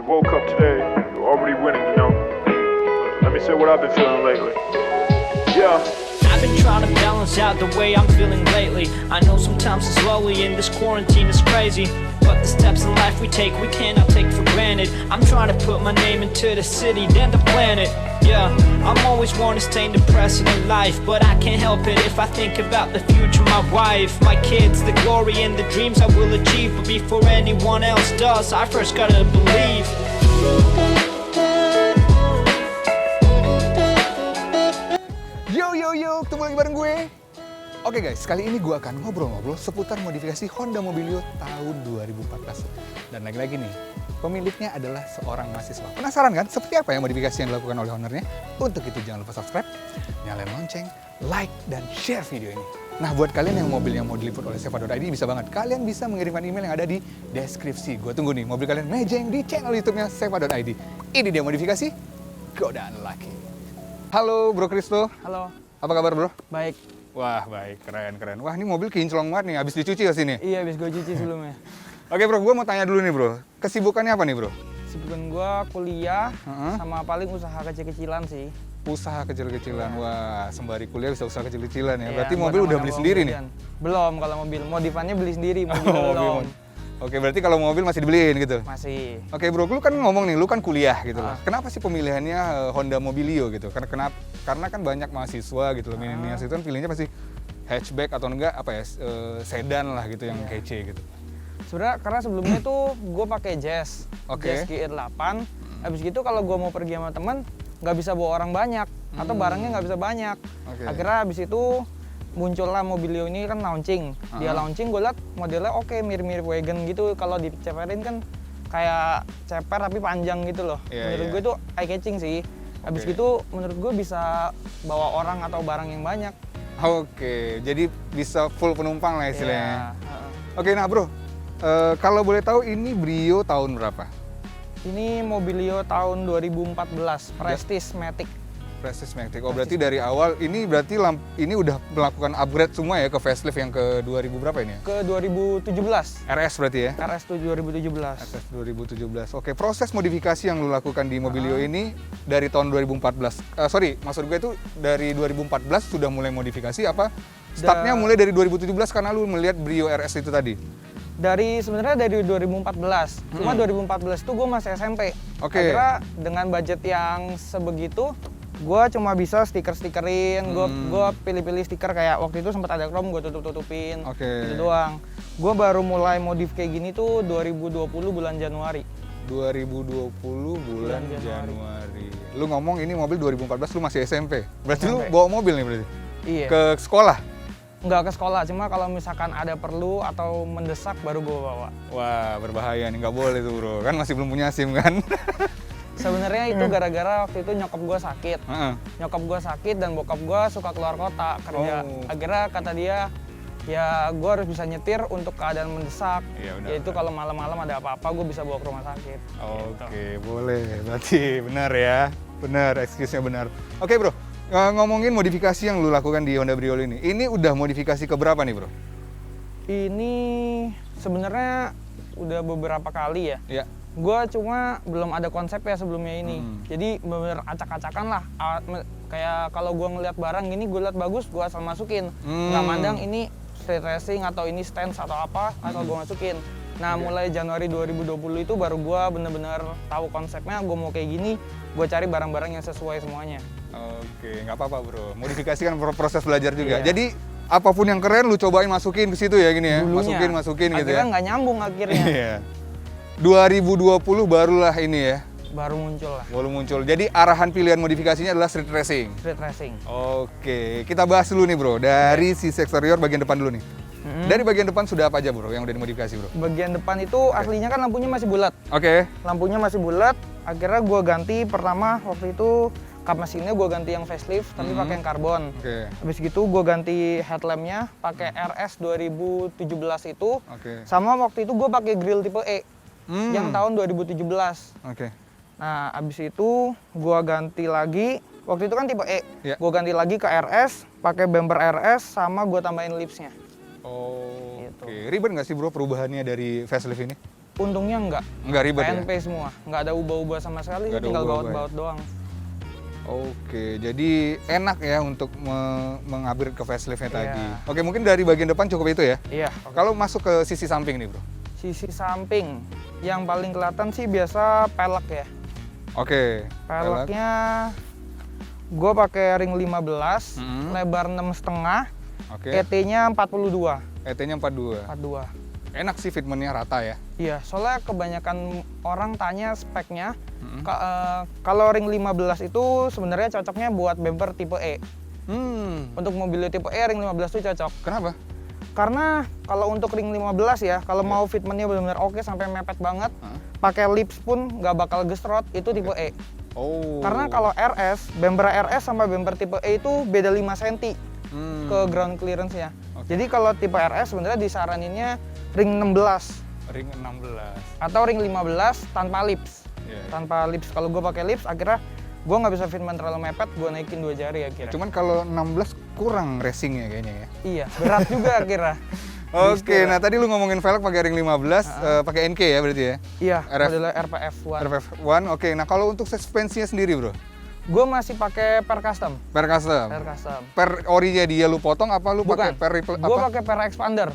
you woke up today, you're already winning, you know. Let me say what I've been feeling lately. Yeah. I've been trying to balance out the way I'm feeling lately. I know sometimes it's lonely and this quarantine is crazy, but the steps in life we take, we cannot take for granted. I'm trying to put my name into the city, then the planet. Yeah, I'm always one to stay depressing in life, but I can't help it if I think about the future, my wife, my kids, the glory and the dreams I will achieve. But before anyone else does, I first gotta believe. Yo, ketemu lagi bareng gue. Oke guys, kali ini gue akan ngobrol-ngobrol seputar modifikasi Honda Mobilio tahun 2014. Dan lagi-lagi nih, pemiliknya adalah seorang mahasiswa. Penasaran kan seperti apa ya modifikasi yang dilakukan oleh ownernya? Untuk itu jangan lupa subscribe, nyalain lonceng, like, dan share video ini. Nah, buat kalian yang mobil yang mau diliput oleh Seva.id bisa banget. Kalian bisa mengirimkan email yang ada di deskripsi. Gue tunggu nih mobil kalian mejeng di channel YouTube-nya Seva.id. Ini dia modifikasi Godaan Laki. Halo Bro Kristo. Halo. Apa kabar bro? Baik. Wah baik, keren. Wah ini mobil kinclong banget nih, habis dicuci ya sini? Iya, habis gue cuci sebelumnya. Oke bro, gue mau tanya dulu nih bro, kesibukannya apa nih bro? Kesibukan gue kuliah, sama paling usaha kecil-kecilan sih. Usaha kecil-kecilan, wah sembari kuliah bisa usaha kecil-kecilan ya? Iya, Berarti mobil udah beli sendiri nih? Belum kalau mobil, modifannya beli sendiri, mobil belum. Oke, berarti kalau mobil masih dibeliin gitu? Masih. Oke bro, lu kan ngomong nih, lu kan kuliah gitu loh. Kenapa sih pemilihannya Honda Mobilio gitu? Karena kan banyak mahasiswa gitu loh, milenial itu kan pilihnya pasti hatchback atau enggak apa ya, sedan lah gitu yang kece gitu. Sebenarnya karena sebelumnya tuh gue pakai Jazz, Oke. Jazz GR8. Habis gitu kalau gue mau pergi sama temen, nggak bisa bawa orang banyak, atau barangnya nggak bisa banyak. Oke. Akhirnya habis itu muncullah Mobilio ini kan launching. Dia launching, gue liat modelnya oke, mirip-mirip wagon gitu. Kalau diceperin kan kayak ceper tapi panjang gitu loh. Menurut gue itu eye catching sih. Habis gitu menurut gue bisa bawa orang atau barang yang banyak. Oke, jadi bisa full penumpang lah istilahnya. Yeah. Oke, nah bro, kalau boleh tahu ini Brio tahun berapa? Ini Mobilio tahun 2014, Prestige Matic. Prestige Matic. Oh berarti dari awal ini berarti ini udah melakukan upgrade semua ya ke facelift yang ke 2000 berapa ini ya? Ke 2017. RS berarti ya? RS 2017. RS 2017. Oke, proses modifikasi yang lu lakukan di Mobilio ini dari tahun 2014. Maksud gue itu dari 2014 sudah mulai modifikasi apa? Startnya mulai dari 2017 karena lu melihat Brio RS itu tadi? Sebenarnya dari 2014. Cuma 2014 itu gue masih SMP. Oke. Akhirnya dengan budget yang sebegitu, gue cuma bisa stiker-stikerin, gue pilih-pilih stiker kayak waktu itu sempat ada chrome, gue tutup-tutupin, gitu doang. Gue baru mulai modif kayak gini tuh 2020 bulan Januari. 2020 bulan Januari. Lu ngomong ini mobil 2014 lu masih SMP. Berarti lu bawa mobil nih berarti? Iya. Ke sekolah? Nggak ke sekolah, cuma kalau misalkan ada perlu atau mendesak baru gue bawa. Wah berbahaya nih, nggak boleh tuh bro, kan masih belum punya SIM kan? Sebenarnya itu gara-gara waktu itu nyokap gue sakit. Nyokap gue sakit dan bokap gue suka keluar kota kerja. Akhirnya kata dia, ya gue harus bisa nyetir untuk keadaan mendesak. Yaitu kalau malam-malam ada apa-apa gue bisa bawa ke rumah sakit. Oke, boleh. Berarti benar ya. Benar, excuse-nya benar. Oke bro, ngomongin modifikasi yang lu lakukan di Honda Brio ini. Ini udah modifikasi ke berapa nih bro? Ini sebenarnya udah beberapa kali ya. Iya. Gue cuma belum ada konsep ya sebelumnya ini. Jadi bener acak-acakan lah. Kayak kalau gue ngeliat barang ini, gue liat bagus, gue asal masukin. Nggak mandang ini street racing atau ini stance atau apa, asal gue masukin. Nah mulai Januari 2020 itu baru gue bener-bener tahu konsepnya, gue mau kayak gini, gue cari barang-barang yang sesuai semuanya. Oke, nggak apa-apa bro. Modifikasi kan proses belajar juga. Iya. Jadi apapun yang keren lu cobain masukin ke situ ya gini ya. Dulunya. Masukin gitu ya. Akhirnya nggak nyambung akhirnya. Iya. 2020 barulah ini ya. Baru muncul lah. Baru muncul. Jadi arahan pilihan modifikasinya adalah street racing. Street racing. Oke, kita bahas dulu nih bro. Dari sisi eksterior bagian depan dulu nih. Dari bagian depan sudah apa aja bro yang udah dimodifikasi bro? Bagian depan itu aslinya kan lampunya masih bulat. Oke. Lampunya masih bulat. Akhirnya gue ganti pertama waktu itu kap mesinnya gue ganti yang facelift tapi pakai yang karbon. Habis gitu gue ganti headlampnya pakai RS 2017 itu. Sama waktu itu gue pakai grill tipe E yang tahun 2017. Nah abis itu gue ganti lagi. Waktu itu kan tipe E. Gue ganti lagi ke RS, pakai bumper RS sama gue tambahin lipsnya. Ribet nggak sih bro perubahannya dari facelift ini? untungnya Nggak ribet PNP semua, nggak ada ubah-ubah sama sekali, tinggal baut-baut doang. Oke, jadi enak ya untuk mengupgrade ke facelift-nya tadi. Oke, mungkin dari bagian depan cukup itu ya? Iya. Kalau masuk ke sisi samping nih bro? Sisi samping, yang paling kelihatan sih biasa pelek ya. Oke. Peleknya gue pakai ring 15, lebar 6,5, ET-nya 42. ET-nya 42. Enak sih fitmentnya rata ya? Iya, soalnya kebanyakan orang tanya speknya. Kalau ring 15 itu sebenarnya cocoknya buat bumper tipe E. Untuk mobil tipe E ring 15 itu cocok. Kenapa? Karena kalau untuk ring 15 ya, kalau mau fitmentnya benar-benar oke sampai mepet banget, pakai lips pun nggak bakal gesrot, itu tipe E. Karena kalau RS, bumper RS sama bumper tipe E itu beda 5 cm ke ground clearance-nya. Jadi kalau tipe RS sebenarnya disaraninnya ring 16. Ring 16. Atau ring 15 tanpa lips. Tanpa lips. Kalau gue pakai lips, akhirnya gue nggak bisa fitment terlalu mepet, gue naikin 2 jari akhirnya. Cuman kalau 16 kurang racingnya kayaknya ya? Iya, berat juga akhirnya. Oke, nah tadi lu ngomongin velg pakai ring 15, pakai NK ya berarti ya? Iya, modelnya RPF1. RPF1, oke. Nah kalau untuk suspensinya sendiri bro? Gue masih pakai per custom. Per custom? Per custom. Per orinya dia lu potong apa lu pakai per Gue pakai per expander.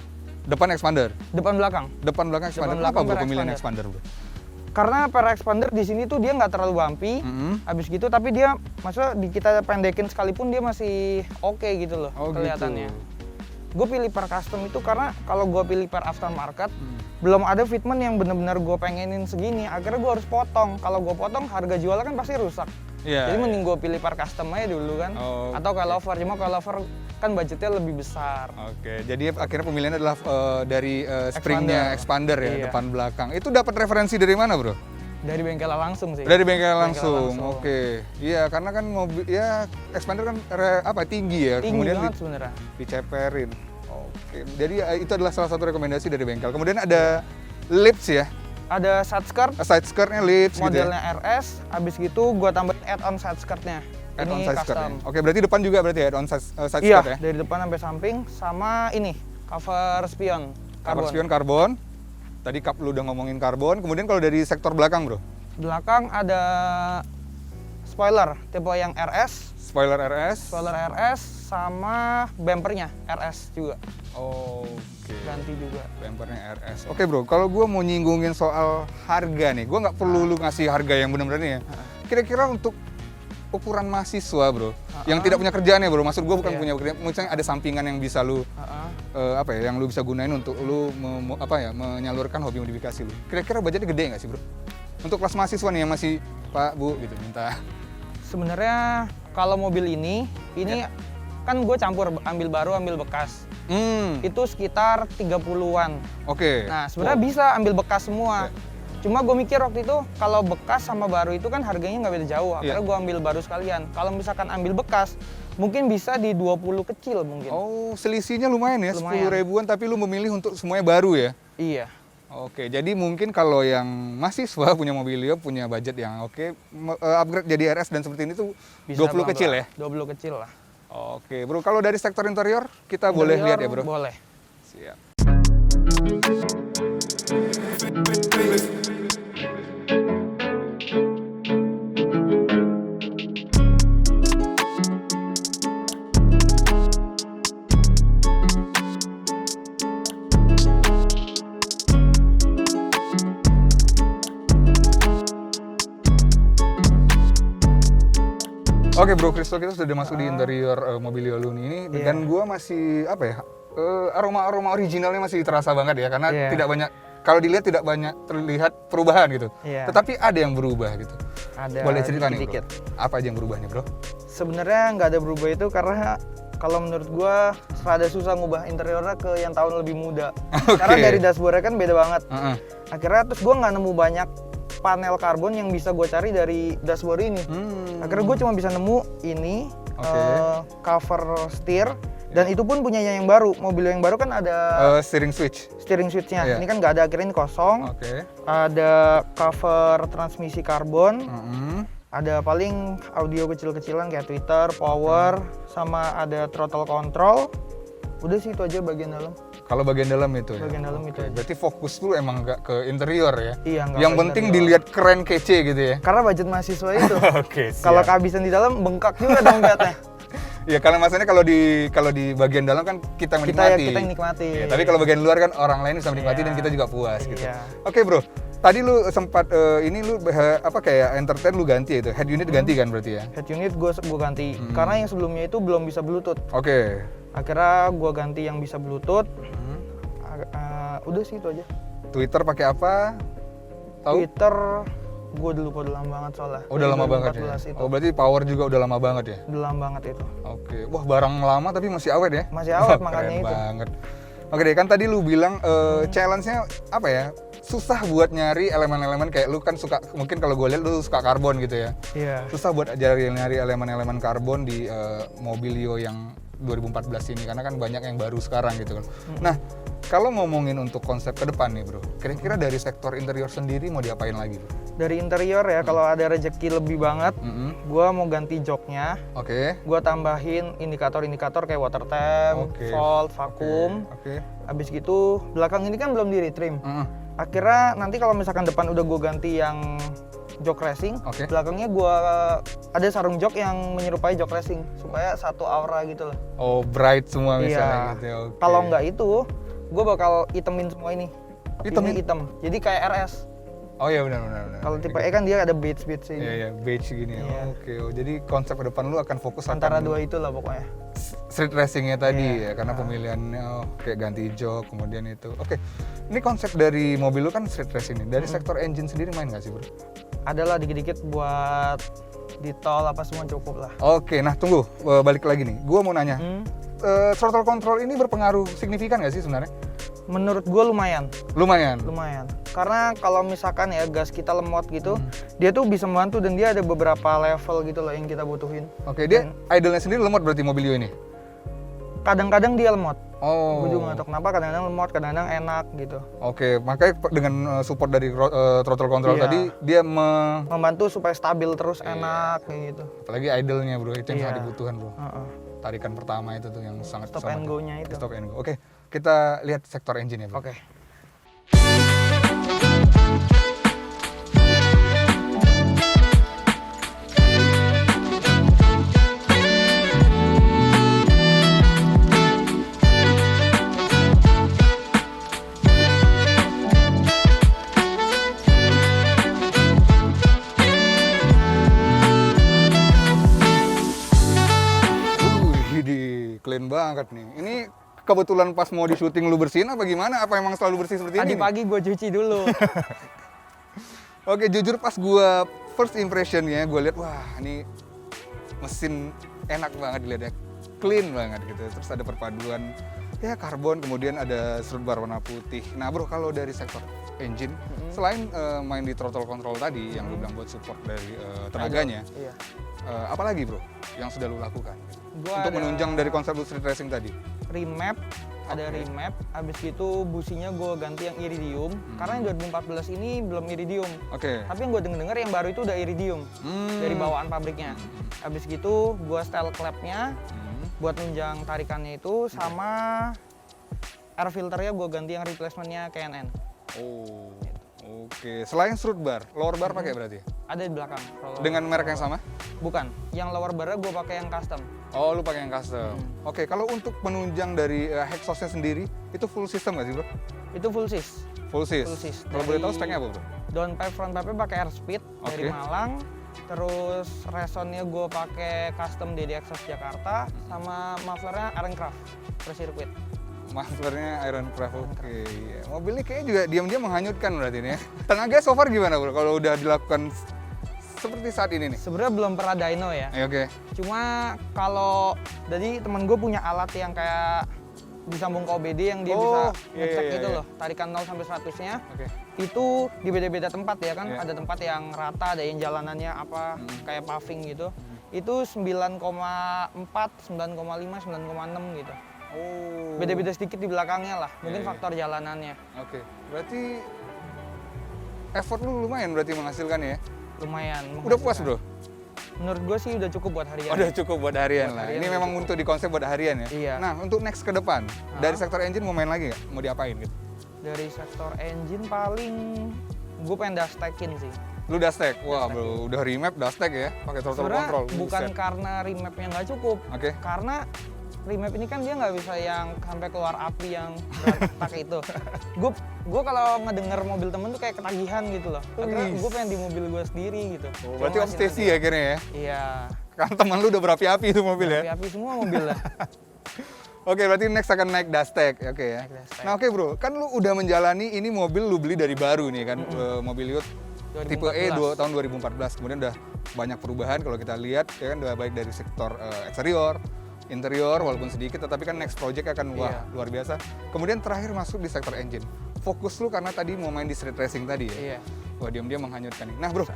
Depan expander? Depan belakang. Depan belakang expander. Kenapa bro pemilihan expander bro? Karena per expander di sini tuh dia nggak terlalu bumpy, habis gitu, tapi dia maksudnya kita pendekin sekalipun dia masih oke gitu loh kelihatannya. Gue pilih per custom itu karena kalau gue pilih per aftermarket, belum ada fitment yang benar-benar gue pengenin segini, akhirnya gue harus potong. Kalau gue potong harga jualnya kan pasti rusak. Jadi mending gue pilih per custom aja dulu kan, atau coilover. Cuma coilover kan budgetnya lebih besar. Oke, jadi akhirnya pemilihannya adalah dari springnya expander ya, depan belakang. Itu dapat referensi dari mana bro? Dari bengkel langsung sih. Dari bengkel langsung. Oke. Iya, karena kan mobil ya expander kan tinggi ya. Tinggi kemudian banget sebenarnya. Diceperin. Oke. Jadi itu adalah salah satu rekomendasi dari bengkel. Kemudian ada lips ya. Ada side skirt. Side skirtnya lips modelnya gitu ya? RS, habis gitu gua tambahin add-on side skirtnya. Add-on ini side custom. Skirt. Oke, berarti depan juga berarti ya add-on side skirt ya? ya? Dari depan sampai samping, sama ini cover spion karbon. Cover spion karbon. Tadi lu udah ngomongin karbon. Kemudian kalau dari sektor belakang bro? Belakang ada spoiler tipe yang RS. Spoiler RS. Spoiler RS sama bumpernya RS juga. Oke. Ganti juga. Bumpernya RS. Oke bro, kalau gue mau nyinggungin soal harga nih, gue nggak perlu lu ngasih harga yang benar-benar nih ya. Kira-kira untuk ukuran mahasiswa bro, yang tidak punya kerjaan ya bro, maksud gue bukan punya kerjaan, misalnya ada sampingan yang bisa lu yang lu bisa gunain untuk lu menyalurkan hobi modifikasi lu. Kira-kira budgetnya gede nggak sih bro? Untuk kelas mahasiswa nih yang masih Pak Bu gitu minta. Sebenarnya kalau mobil ini kan gue campur ambil baru ambil bekas. Itu sekitar 30-an. Oke. Nah sebenarnya bisa ambil bekas semua. Cuma gue mikir waktu itu kalau bekas sama baru itu kan harganya nggak beda jauh. Akhirnya gue ambil baru sekalian. Kalau misalkan ambil bekas, mungkin bisa di 20 kecil mungkin. Oh, selisihnya lumayan ya, 10 ribuan tapi lu memilih untuk semuanya baru ya? Iya. Oke, jadi mungkin kalau yang mahasiswa punya mobilio, punya budget yang upgrade jadi RS dan seperti ini tuh bisa 20 kecil ya? 20 kecil lah. Oke, bro, kalau dari sektor interior kita boleh lihat ya bro? Boleh. Siap. Oke bro, Kristo, kita sudah masuk di interior mobilio lu ini dan gua masih aroma originalnya masih terasa banget ya karena tidak banyak, kalau dilihat tidak banyak terlihat perubahan gitu. Tetapi ada yang berubah gitu. Ada. Boleh cerita nih bro? Dikit. Apa aja yang berubah nih bro? Sebenarnya nggak ada berubah itu karena kalau menurut gua rada susah ngubah interiornya ke yang tahun lebih muda. Karena dari dashboardnya kan beda banget. Akhirnya terus gua nggak nemu banyak panel karbon yang bisa gue cari dari dashboard ini. Akhirnya gue cuma bisa nemu ini cover steer dan itu pun punyanya yang baru. Mobil yang baru kan ada steering switchnya. Ini kan nggak ada, akhirnya ini kosong. Ada cover transmisi karbon. Ada paling audio kecil-kecilan kayak tweeter, power, sama ada throttle control. Udah sih itu aja bagian dalam. Kalau bagian dalam itu ya? Bagian dalam itu aja. Berarti fokus lu emang nggak ke interior ya? Iya, nggak Yang ke penting interior. dilihat keren kece gitu ya? Karena budget mahasiswa itu. Oke, siap. Kalau kehabisan di dalam, bengkak juga dompetnya. Ya karena maksudnya kalau di bagian dalam kan kita menikmati. Kita yang nikmati. Ya, tapi kalau bagian luar kan orang lain bisa menikmati Iya. dan kita juga puas gitu. Iya. Oke bro, tadi lu sempat ini lu apa kayak entertain lu ganti ya itu head unit ganti kan berarti ya? Head unit gue ganti. Karena yang sebelumnya itu belum bisa Bluetooth. Oke. Akhirnya gue ganti yang bisa Bluetooth. Udah sih itu aja. Twitter pakai apa? Tahu? Twitter gue udah lupa, udah lama banget soalnya. Oh, udah lama banget ya. 2014 itu. Oh berarti power juga udah lama banget ya? Udah lama banget itu. Oke. Wah barang lama tapi masih awet ya? Masih awet Wah, makanya keren itu. banget. Oke deh, kan tadi lu bilang challenge-nya apa ya? Susah buat nyari elemen-elemen kayak lu kan suka, mungkin kalau gue lihat lu suka karbon gitu ya. Iya. Susah buat nyari elemen-elemen karbon di Mobilio yang 2014 ini karena kan banyak yang baru sekarang gitu kan. Nah, kalau ngomongin untuk konsep ke depan nih, Bro. Kira-kira dari sektor interior sendiri mau diapain lagi, Bro? Dari interior ya, kalau ada rezeki lebih banget, gua mau ganti joknya. Oke. Gua tambahin indikator-indikator kayak water temp, Oke. salt, vakum. Oke. Habis gitu, belakang ini kan belum di retrim. Akhirnya nanti kalau misalkan depan udah gue ganti yang jok racing, Oke. belakangnya gue ada sarung jok yang menyerupai jok racing supaya satu aura gitu loh. Oh, bright semua misalnya Iya. gitu ya. Oke. Kalau nggak itu, gue bakal itemin semua ini. Hitemin? Ini hitam. Jadi kayak RS. Oh iya benar. Kalau tipe E kan dia ada beige ini. Iya, beige gini. Iya. Oke. Oh, jadi konsep ke depan lu akan fokus Antara akan dua itu lah pokoknya. street racingnya tadi Iya. ya, karena pemilihannya kayak ganti jok kemudian itu. Oke. Ini konsep dari mobil lu kan street racing nih. Dari sektor engine sendiri main nggak sih, Bro? Adalah dikit-dikit buat di tol apa semua cukup lah. Oke, nah tunggu, balik lagi nih. Gua mau nanya, throttle control ini berpengaruh signifikan nggak sih sebenarnya? Menurut gue lumayan. Lumayan. Karena kalau misalkan ya gas kita lemot gitu, dia tuh bisa membantu dan dia ada beberapa level gitu loh yang kita butuhin. Oke, dia idle-nya sendiri lemot berarti Mobilio ini? Kadang-kadang dia lemot. Oh. Gue juga nggak tahu kenapa, kadang-kadang lemot, kadang-kadang enak gitu. Oke, makanya dengan support dari throttle control Iya. tadi dia Membantu supaya stabil terus enak kayak gitu. apalagi idle-nya, Bro, itu yang Iya. sangat dibutuhkan, Bro. Heeh. Tarikan pertama itu tuh yang sangat Stop and go-nya itu. Stop and go. Oke, kita lihat sektor engine ya, Bro. Oke. Clean banget nih. Ini kebetulan pas mau di syuting lu bersihin apa gimana? Apa emang selalu bersih seperti Tadi ini? pagi gue cuci dulu. Oke, jujur pas gua first impressionnya gue lihat, wah ini mesin enak banget dilihatnya, clean banget gitu. Terus ada perpaduan ya karbon, kemudian ada strut bar warna putih. Nah bro, kalau dari sektor engine, selain main di throttle control tadi yang lu bilang buat support dari tenaganya, Iya. apalagi bro yang sudah lu lakukan Gua untuk ada menunjang dari konsep lu street racing tadi? remap, ada remap. Habis gitu businya gue ganti yang iridium. Karena yang 2014 ini belum iridium. Oke. Tapi yang gue denger yang baru itu udah iridium dari bawaan pabriknya. Habis gitu gue style clapnya buat nunjang tarikannya itu, sama air filternya gue ganti yang replacementnya KNN. Oh, oke. Selain strut bar, lower bar pakai berarti? Ada di belakang. Dengan merek yang sama? Bukan, yang lower barnya gue pakai yang custom. Oh, lu pakai yang custom. Oke, kalau untuk menunjang dari exhaustnya sendiri, itu full system nggak sih, bro? Itu full sis. Full sys. Full sys. Kalau boleh tahu Dari- speknya apa, bro? Downpipe front pipe pakai airspeed Oke. dari Malang. Terus resonnya gue pakai custom DD Exhaust Jakarta, sama mufflernya Ironcraft per sirkuit. Mufflernya Ironcraft, oke. Mobil ini kayaknya juga diam-diam menghanyutkan berarti ini ya. Tenaga so far gimana, bro? Kalau udah dilakukan seperti saat ini nih? Sebenarnya belum pernah dyno ya. Oke. Cuma kalau jadi temen gue punya alat yang kayak disambung ke OBD yang dia Oh, bisa iya, ngecek iya, gitu iya. loh, tarikan 0 sampai 100-nya. Oke. Itu di beda-beda tempat ya kan, Iya. ada tempat yang rata, ada yang jalanannya apa kayak paving gitu. Itu 9,4, 9,5, 9,6 gitu. Oh. Beda-beda sedikit di belakangnya lah, mungkin Iya, iya. faktor jalanannya. Oke. Berarti effort lu lumayan berarti menghasilkan ya? Lumayan. Udah puas, menghasilkan. bro? Menurut gue sih udah cukup buat harian. Udah cukup buat harian lah. harian Ini memang untuk di konsep buat harian ya? Iya. Nah, untuk next ke depan, dari sektor engine mau main lagi nggak? Mau diapain gitu? Dari sektor engine paling gue pengen dust-stack-in sih. Lu dust-stack? Wah, bro, udah remap dust-stack ya? Pakai throttle Sebenarnya control? bukan Buset. karena remapnya nggak cukup. Oke. Karena remap ini kan dia nggak bisa yang sampai keluar api yang pakai itu. Gue kalau ngedenger mobil temen tuh kayak ketagihan gitu loh. Akhirnya gue pengen di mobil gue sendiri gitu. Oh, berarti Gua obsesi ngasih ya akhirnya ya? Iya. Kan teman lu udah berapi-api itu mobil ya? Api-api semua mobil lah. Oke, berarti next akan naik dust-stack, oke ya? Naik dust-stack. Nah oke bro, kan lu udah menjalani ini mobil lu beli dari baru nih kan, mobil Youth tipe E 2014. tahun 2014, kemudian udah banyak perubahan kalau kita lihat, ya kan udah baik dari sektor eksterior, interior, walaupun sedikit, tetapi kan next project akan wah Iya. luar biasa. Kemudian terakhir masuk di sektor engine, fokus lu karena tadi mau main di street racing tadi ya? Iya. Wah diam-diam menghanyutkan nih. Nah bro,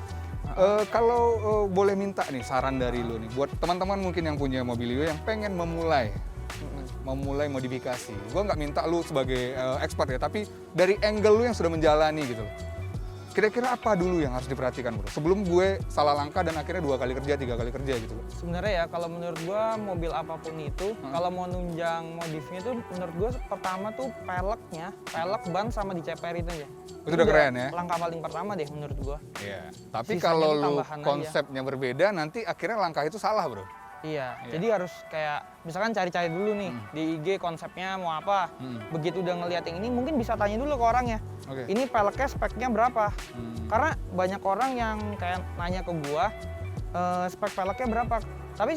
kalau boleh minta nih saran dari lu nih, buat teman-teman mungkin yang punya Mobilio yang pengen memulai modifikasi. Gue nggak minta lu sebagai expert ya, tapi dari angle lu yang sudah menjalani gitu loh. Kira-kira apa dulu yang harus diperhatikan bro? Sebelum gue salah langkah dan akhirnya 2 kali kerja, 3 kali kerja gitu loh. Sebenarnya ya kalau menurut gua mobil apapun itu kalau mau nunjang modifnya itu menurut gua pertama tuh pelek ban sama diceper itu aja. Itu udah keren ya? Langkah paling pertama deh menurut gua. Iya. Tapi Sisanya kalau itu lu tambahan aja. konsepnya berbeda, nanti akhirnya langkah itu salah bro. Iya. Jadi harus kayak misalkan cari-cari dulu nih di IG konsepnya mau apa. Begitu udah ngeliat yang ini mungkin bisa tanya dulu ke orangnya. Oke. Ini peleknya speknya berapa? Karena banyak orang yang kayak nanya ke gua spek peleknya berapa. Tapi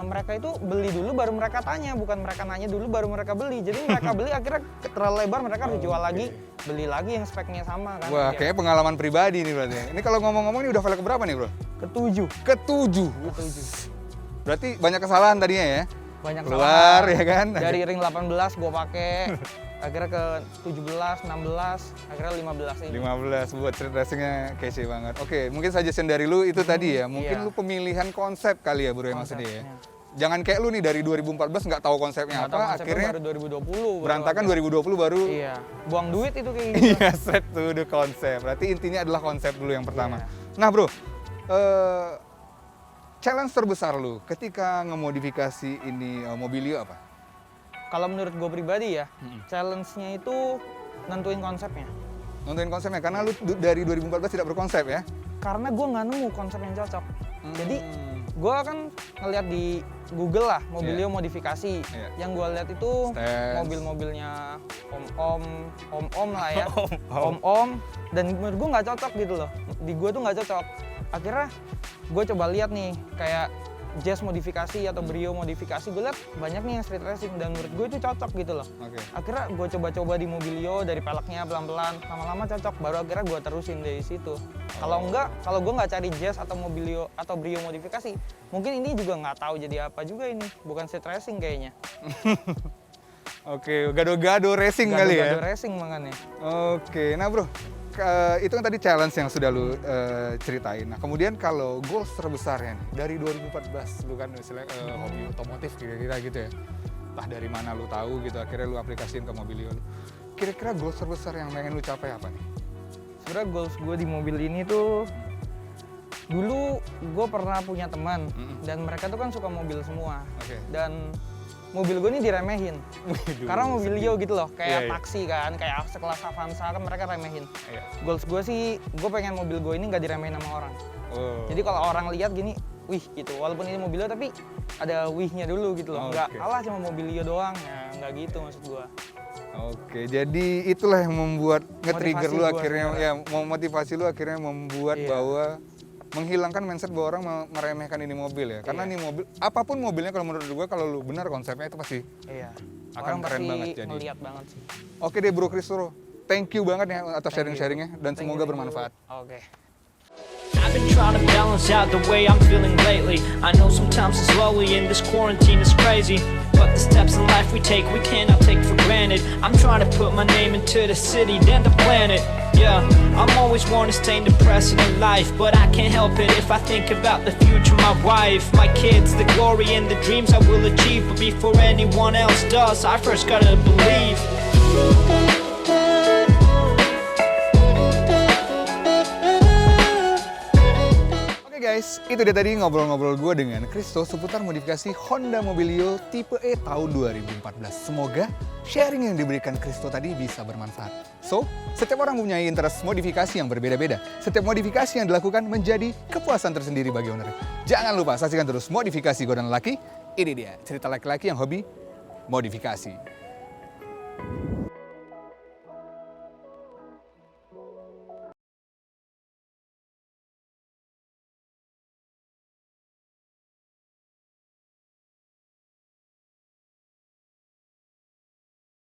mereka itu beli dulu baru mereka tanya, bukan mereka nanya dulu baru mereka beli. Jadi mereka beli akhirnya terlalu lebar, mereka harus jual lagi, beli lagi yang speknya sama kan. Wah, kayaknya pengalaman pribadi nih berarti. Ini kalau ngomong-ngomong ini udah velg berapa nih bro? Ketujuh. Ketujuh. Berarti banyak kesalahan tadinya ya? Banyak Keluar kesalahan. ya kan? Dari ring 18 gua pakai, akhirnya ke 17, 16, akhirnya 15 ini. 15 buat street racingnya kece banget. Oke, mungkin suggestion dari lu itu tadi ya. Mungkin iya. lu pemilihan konsep kali ya bro ya maksudnya ya. Konsepnya. Jangan kayak lu nih dari 2014 nggak tahu konsepnya Nggak tahu apa, konsepnya akhirnya baru 2020 berantakan baru 2020 baru. Iya, buang duit itu kayak gitu. Iya, set tuh the konsep. Berarti intinya adalah konsep dulu yang pertama. Iya. Nah bro, challenge terbesar lu ketika ngemodifikasi ini Mobilio apa? Kalau menurut gue pribadi ya, challenge-nya itu nentuin konsepnya. Nontonin konsepnya, karena lu dari 2014 tidak berkonsep ya? Karena gue nggak nemu konsep yang cocok. Jadi gue kan ngeliat di Google lah, Mobilio modifikasi. Iya. Yang gue lihat itu Stance. mobil-mobilnya om-om lah ya. Om-om, dan menurut gue nggak cocok gitu loh. Di gue tuh nggak cocok. Akhirnya gue coba lihat nih, kayak Jazz modifikasi atau Brio modifikasi, gue lihat banyak nih yang street racing dan menurut gue itu cocok gitu loh. Oke. Akhirnya gue coba-coba di Mobilio dari peleknya pelan-pelan, lama-lama cocok, baru akhirnya gue terusin dari situ. Kalau enggak, kalau gue nggak cari Jazz atau Mobilio atau Brio modifikasi, mungkin ini juga nggak tahu jadi apa juga ini, bukan street racing kayaknya. Oke, gado-gado racing kali ya? Gado-gado racing makanya. Oke, nah bro, itu kan tadi challenge yang sudah lu ceritain. Nah kemudian kalau goals terbesarnya nih, dari 2014 lu kan misalnya hobi otomotif kira-kira gitu ya. Entah dari mana lu tahu gitu, akhirnya lu aplikasiin ke Mobilio lu. Kira-kira goals terbesar yang pengen lu capai apa nih? Sebenarnya goals gue di mobil ini tuh, dulu gue pernah punya teman dan mereka tuh kan suka mobil semua. Oke. Dan mobil gue ini diremehin. Karena Mobilio gitu loh, kayak Iya, iya. taksi kan, kayak sekelas Avanza kan mereka remehin. Iya. Goals gue sih, gue pengen mobil gue ini nggak diremehin sama orang. Oh. Jadi kalau orang lihat gini, wih gitu, walaupun ini Mobilio tapi ada wihnya dulu gitu loh. Nggak Oke. kalah cuma Mobilio doang, ya nggak gitu maksud gue. Oke, jadi itulah yang membuat nge-trigger Motivasi lu gua akhirnya, sebenarnya. ya motivasi lu akhirnya membuat Iya. bahwa menghilangkan mindset bahwa orang meremehkan ini mobil ya. Karena Iya. nih mobil, apapun mobilnya kalau menurut gue, kalau lu benar konsepnya itu pasti Iya. Akan Orang keren pasti banget jadi. ngeliat banget sih. Oke deh Bro Kristoro, thank you banget ya atas Thank you. sharing-sharingnya dan Thank semoga you. bermanfaat. Oke. I've been trying to balance out the way I'm feeling lately. I know sometimes it's slowly and this quarantine is crazy, but the steps in life we take, we cannot take for granted. I'm trying to put my name into the city, then the planet. Yeah, I'm always one to stay depressing in life, but I can't help it if I think about the future, my wife, my kids, the glory and the dreams I will achieve. But before anyone else does, I first gotta believe. Oke Oke guys, itu dia tadi ngobrol-ngobrol gue dengan Christo seputar modifikasi Honda Mobilio tipe E tahun 2014. Semoga sharing yang diberikan Christo tadi bisa bermanfaat. So, setiap orang mempunyai interest modifikasi yang berbeda-beda. Setiap modifikasi yang dilakukan menjadi kepuasan tersendiri bagi owner. Jangan lupa saksikan terus Modifikasi Godaan Lelaki. Ini dia cerita laki-laki yang hobi modifikasi.